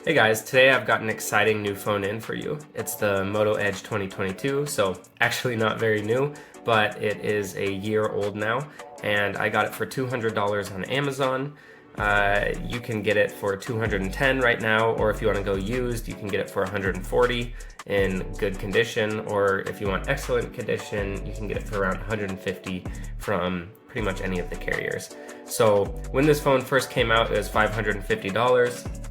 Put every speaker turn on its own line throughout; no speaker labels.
Hey guys, today I've got an exciting new phone in for you. It's the Moto Edge 2022, so actually not very new, but it is a year old now, and I got it for $200 on Amazon. You can get it for $210 right now, or if you want to go used, you can get it for $140 in good condition, or if you want excellent condition, you can get it for around $150 from pretty much any of the carriers. So when this phone first came out, it was $550.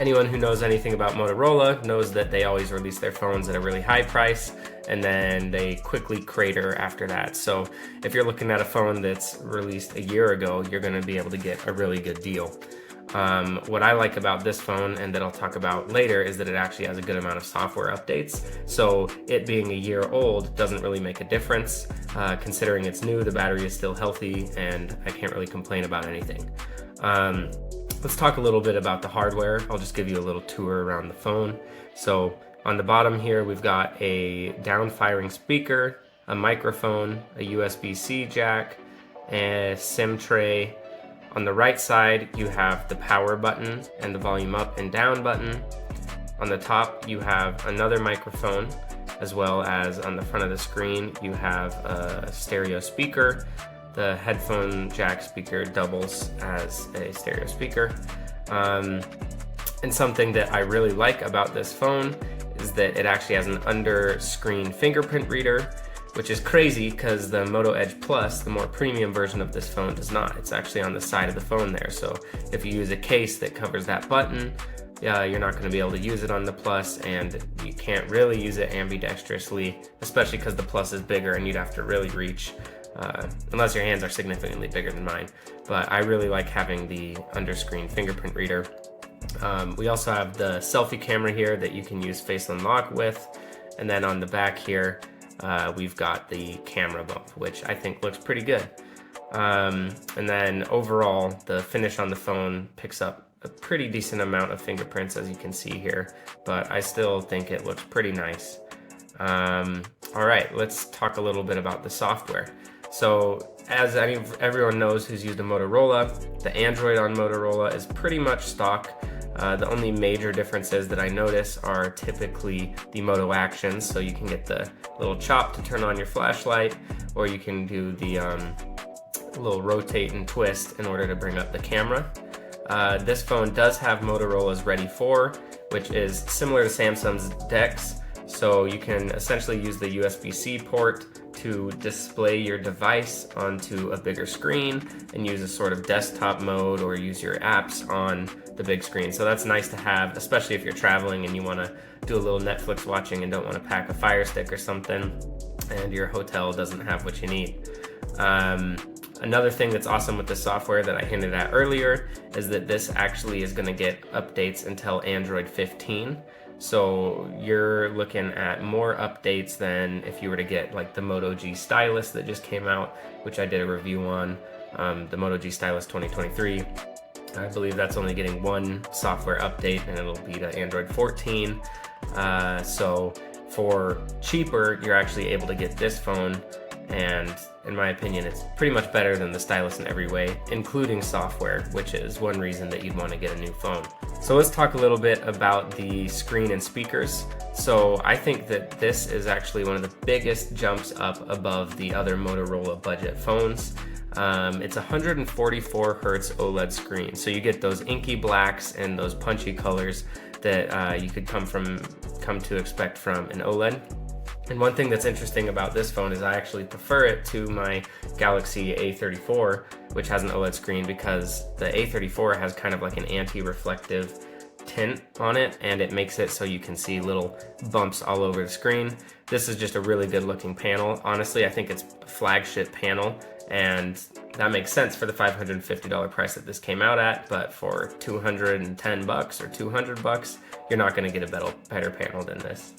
Anyone who knows anything about Motorola knows that they always release their phones at a really high price and then they quickly crater after that. So if you're looking at a phone that's released a year ago, you're going to be able to get a really good deal. What I like about this phone, and that I'll talk about later, is that it actually has a good amount of software updates. So it being a year old doesn't really make a difference. Considering it's new, the battery is still healthy, and I can't really complain about anything. Let's talk a little bit about the hardware. I'll just give you a little tour around the phone. So on the bottom here, we've got a down-firing speaker, a microphone, a USB-C jack, a SIM tray. On the right side, you have the power button and the volume up and down button. On the top, you have another microphone, as well as on the front of the screen, you have a stereo speaker. The headphone jack speaker doubles as a stereo speaker. And something that I really like about this phone is that it actually has an under-screen fingerprint reader, which is crazy because the Moto Edge Plus, the more premium version of this phone, does not. It's actually on the side of the phone there. So if you use a case that covers that button, you're not going to be able to use it on the Plus, and you can't really use it ambidextrously, especially because the Plus is bigger and you'd have to really reach. Unless your hands are significantly bigger than mine. But I really like having the under-screen fingerprint reader. We also have the selfie camera here that you can use face unlock with. And then on the back here, we've got the camera bump, which I think looks pretty good. And then overall, the finish on the phone picks up a pretty decent amount of fingerprints, as you can see here. But I still think it looks pretty nice. All right, let's talk a little bit about the software. So as everyone knows who's used a Motorola, the Android on Motorola is pretty much stock. The only major differences that I notice are typically the Moto Actions. So you can get the little chop to turn on your flashlight, or you can do the little rotate and twist in order to bring up the camera. This phone does have Motorola's Ready 4, which is similar to Samsung's DeX. So you can essentially use the USB-C port to display your device onto a bigger screen and use a sort of desktop mode or use your apps on the big screen. So that's nice to have, especially if you're traveling and you want to do a little Netflix watching and don't want to pack a Fire Stick or something and your hotel doesn't have what you need. Another thing that's awesome with the software that I hinted at earlier is that this actually is going to get updates until Android 15. So you're looking at more updates than if you were to get like the Moto G stylus that just came out, which I did a review on, the Moto G stylus 2023. I believe that's only getting one software update and it'll be to Android 14. So for cheaper, you're actually able to get this phone, and in my opinion, it's pretty much better than the stylus in every way, including software, which is one reason that you'd want to get a new phone. So let's talk a little bit about the screen and speakers. So I think that this is actually one of the biggest jumps up above the other Motorola budget phones. It's 144 hertz OLED screen, so you get those inky blacks and those punchy colors that you could come to expect from an OLED. And one thing that's interesting about this phone is I actually prefer it to my Galaxy A34, which has an OLED screen, because the A34 has kind of like an anti-reflective tint on it, and it makes it so you can see little bumps all over the screen. This is just a really good looking panel. Honestly, I think it's a flagship panel, and that makes sense for the $550 price that this came out at, but for $210 or $200, you're not going to get a better panel than this.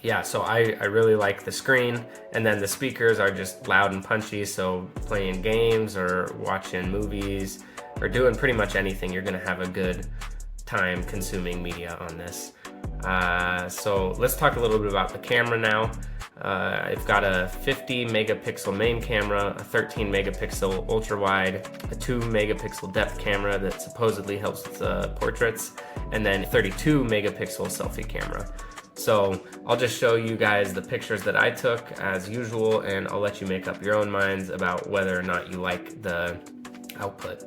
Yeah, so I really like the screen, and then the speakers are just loud and punchy, so playing games or watching movies or doing pretty much anything, you're going to have a good time consuming media on this. So let's talk a little bit about the camera now. I've got a 50 megapixel main camera, a 13 megapixel ultra wide, a 2 megapixel depth camera that supposedly helps with portraits, and then 32 megapixel selfie camera. So I'll just show you guys the pictures that I took as usual, and I'll let you make up your own minds about whether or not you like the output.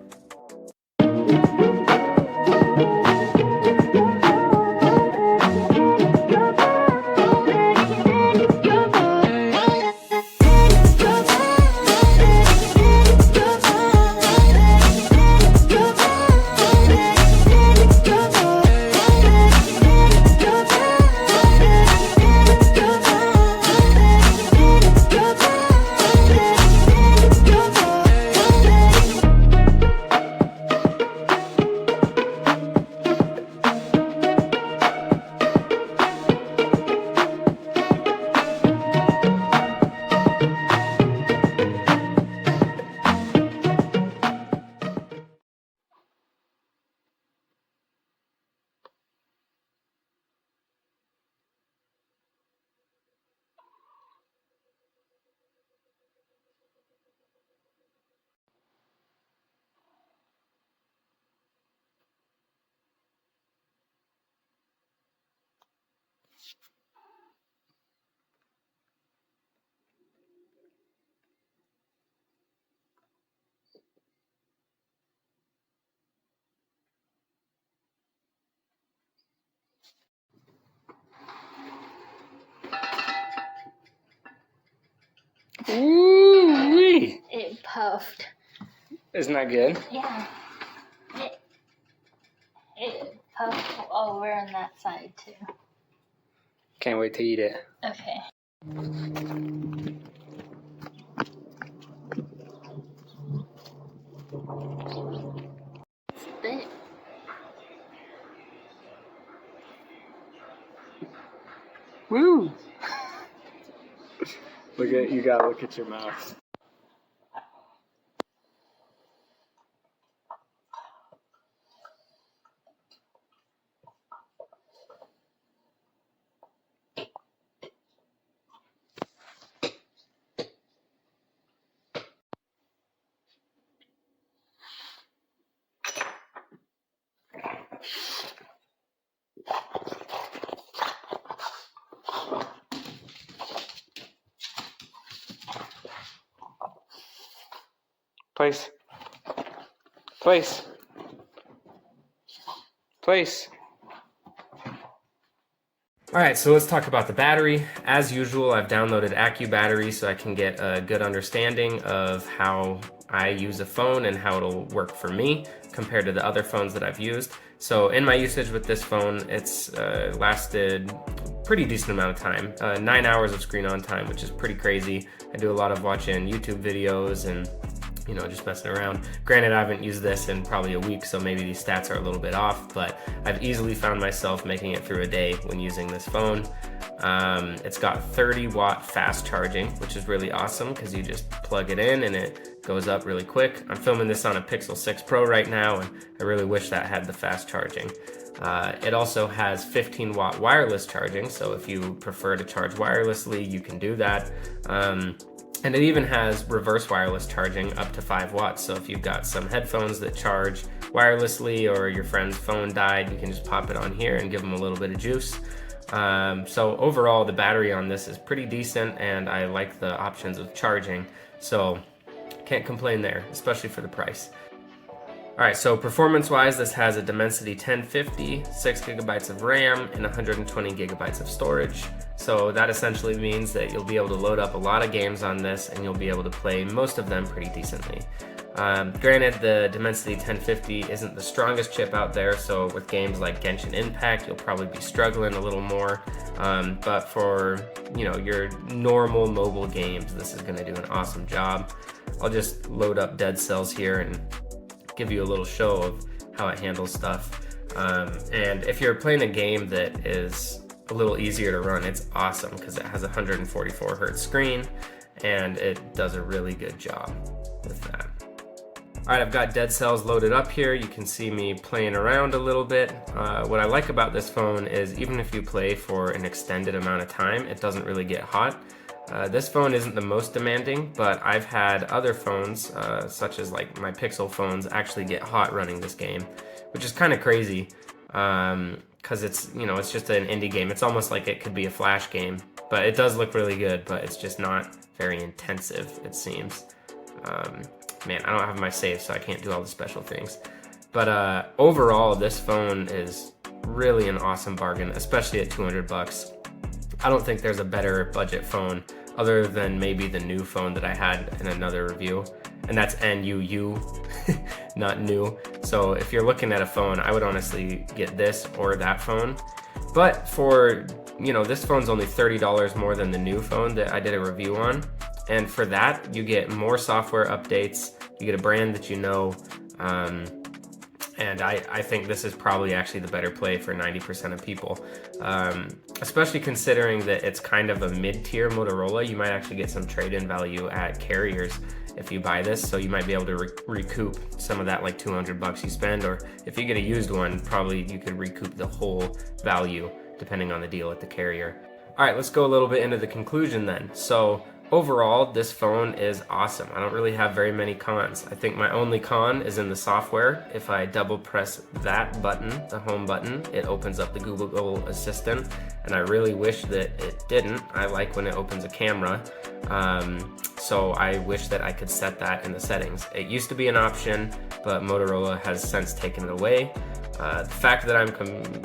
Ooh-wee.
It puffed.
Isn't that good?
Yeah. It puffed over on that side too.
Can't wait to eat it.
Okay. It's thick.
Woo! You gotta look at your mouth. Place. Place. Place.
Alright, so let's talk about the battery. As usual, I've downloaded AccuBattery so I can get a good understanding of how I use a phone and how it'll work for me compared to the other phones that I've used. So in my usage with this phone, it's lasted a pretty decent amount of time. 9 hours of screen on time, which is pretty crazy. I do a lot of watching YouTube videos and just messing around. Granted, I haven't used this in probably a week, so maybe these stats are a little bit off, but I've easily found myself making it through a day when using this phone. It's got 30-watt fast charging, which is really awesome because you just plug it in and it goes up really quick. I'm filming this on a Pixel 6 Pro right now, and I really wish that had the fast charging. It also has 15-watt wireless charging, so if you prefer to charge wirelessly, you can do that. And it even has reverse wireless charging up to 5 watts. So if you've got some headphones that charge wirelessly or your friend's phone died, you can just pop it on here and give them a little bit of juice. So overall, the battery on this is pretty decent, and I like the options of charging. So can't complain there, especially for the price. Alright, so performance-wise, this has a Dimensity 1050, 6 gigabytes of RAM, and 120 gigabytes of storage. So that essentially means that you'll be able to load up a lot of games on this, and you'll be able to play most of them pretty decently. Granted, the Dimensity 1050 isn't the strongest chip out there, so with games like Genshin Impact, you'll probably be struggling a little more. But for your normal mobile games, this is going to do an awesome job. I'll just load up Dead Cells here and give you a little show of how it handles stuff. And if you're playing a game that is a little easier to run, it's awesome because it has a 144 hertz screen and it does a really good job with that. Alright, I've got Dead Cells loaded up here. You can see me playing around a little bit. What I like about this phone is even if you play for an extended amount of time, it doesn't really get hot. This phone isn't the most demanding, but I've had other phones, such as like my Pixel phones, actually get hot running this game, which is kind of crazy, because it's, you know, it's just an indie game. It's almost like it could be a Flash game, but it does look really good, but it's just not very intensive, it seems. Man, I don't have my save, so I can't do all the special things. But overall, this phone is really an awesome bargain, especially at 200 bucks. I don't think there's a better budget phone other than maybe the new phone that I had in another review, and that's NUU, not new. So if you're looking at a phone, I would honestly get this or that phone. But for, you know, this phone's only $30 more than the new phone that I did a review on. And for that, you get more software updates, you get a brand that you know, and I think this is probably actually the better play for 90% of people. Especially considering that it's kind of a mid-tier Motorola. You might actually get some trade-in value at carriers if you buy this, so you might be able to recoup some of that like 200 bucks you spend, or if you get a used one, probably you could recoup the whole value depending on the deal at the carrier. All right, let's go a little bit into the conclusion then. So overall, this phone is awesome. I don't really have very many cons. I think my only con is in the software. If I double press that button, the home button, it opens up the Google Assistant, and I really wish that it didn't. I like when it opens a camera, so I wish that I could set that in the settings. It used to be an option, but Motorola has since taken it away. The fact that I'm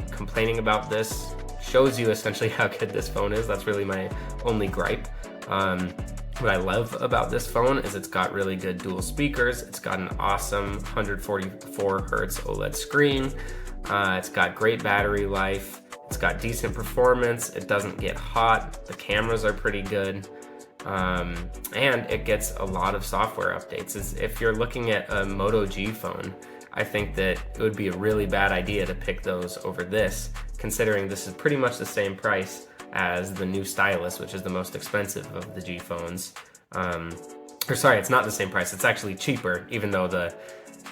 complaining about this shows you essentially how good this phone is. That's really my only gripe. What I love about this phone is it's got really good dual speakers. It's got an awesome 144 hertz OLED screen. It's got great battery life. It's got decent performance. It doesn't get hot. The cameras are pretty good. And it gets a lot of software updates. If you're looking at a Moto G phone, I think that it would be a really bad idea to pick those over this, considering this is pretty much the same price as the new stylus, which is the most expensive of the G phones. Or sorry, it's not the same price. It's actually cheaper, even though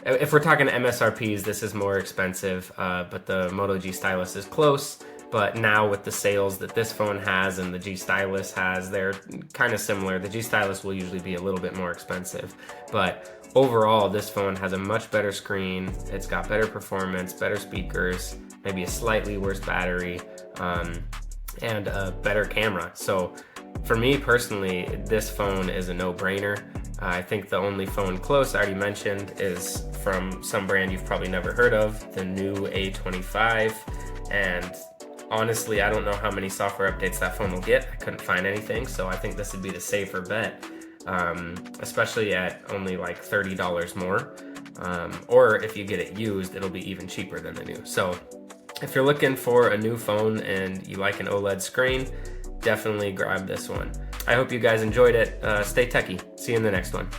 if we're talking MSRPs, this is more expensive, but the Moto G stylus is close. But now with the sales that this phone has and the G stylus has, they're kind of similar. The G stylus will usually be a little bit more expensive, but overall, this phone has a much better screen. It's got better performance, better speakers, maybe a slightly worse battery, and a better camera. So for me personally, this phone is a no-brainer. I think the only phone close I already mentioned is from some brand you've probably never heard of, the new A25. And honestly, I don't know how many software updates that phone will get. I couldn't find anything, so I think this would be the safer bet, especially at only like $30 more. Or if you get it used, it'll be even cheaper than the new. So if you're looking for a new phone and you like an OLED screen, definitely grab this one. I hope you guys enjoyed it. Stay techie. See you in the next one.